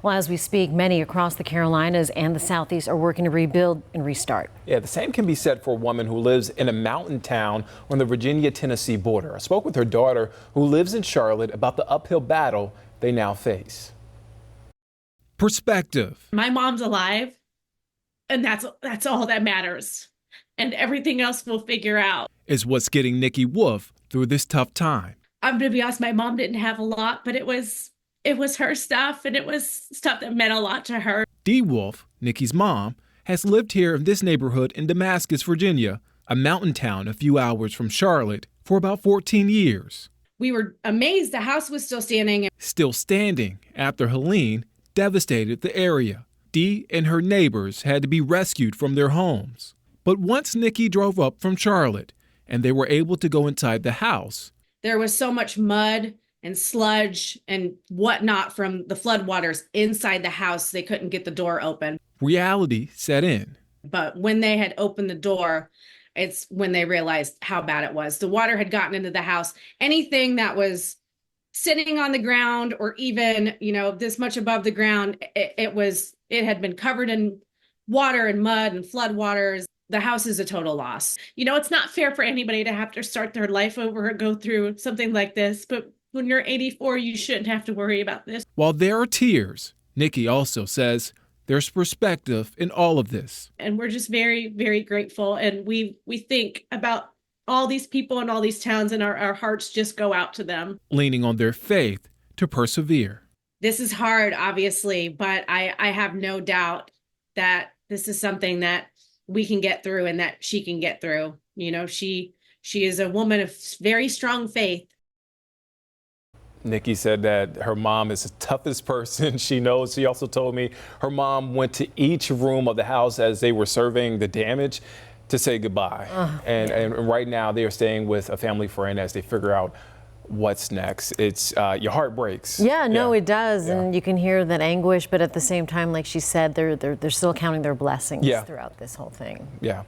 Well, as we speak, many across the Carolinas and the Southeast are working to rebuild and restart. Yeah, the same can be said for a woman who lives in a mountain town on the Virginia-Tennessee border. I spoke with her daughter, who lives in Charlotte, about the uphill battle they now face. Perspective. My mom's alive, and that's all that matters. And everything else we'll figure out. Is what's getting Nikki Wolfe through this tough time. I'm gonna be honest, my mom didn't have a lot, but it was her stuff, and it was stuff that meant a lot to her. Dee Wolfe, Nikki's mom, has lived here in this neighborhood in Damascus, Virginia, a mountain town a few hours from Charlotte, for about 14 years. We were amazed the house was still standing. Still standing after Helene devastated the area. Dee and her neighbors had to be rescued from their homes. But once Nikki drove up from Charlotte and they were able to go inside the house, there was so much mud and sludge and whatnot from the floodwaters inside the house, they couldn't get the door open. reality set in. But when they had opened the door, it's when they realized how bad it was. The water had gotten into the house. Anything that was sitting on the ground or even, this much above the ground, it had been covered in water and mud and floodwaters. The house is a total loss. It's not fair for anybody to have to start their life over or go through something like this. But when you're 84, you shouldn't have to worry about this. While there are tears, Nikki also says there's perspective in all of this. And we're just very, very grateful. And we think about all these people in all these towns, and our hearts just go out to them. Leaning on their faith to persevere. This is hard, obviously, but I have no doubt that this is something that we can get through and that she can get through. She is a woman of very strong faith. Nikki said that her mom is the toughest person she knows. She also told me her mom went to each room of the house as they were surveying the damage to say goodbye. And right now they are staying with a family friend as they figure out what's next. It's your heart breaks. Yeah, no, it does. Yeah. And you can hear that anguish, but at the same time, like she said, they're still counting their blessings throughout this whole thing. Yeah.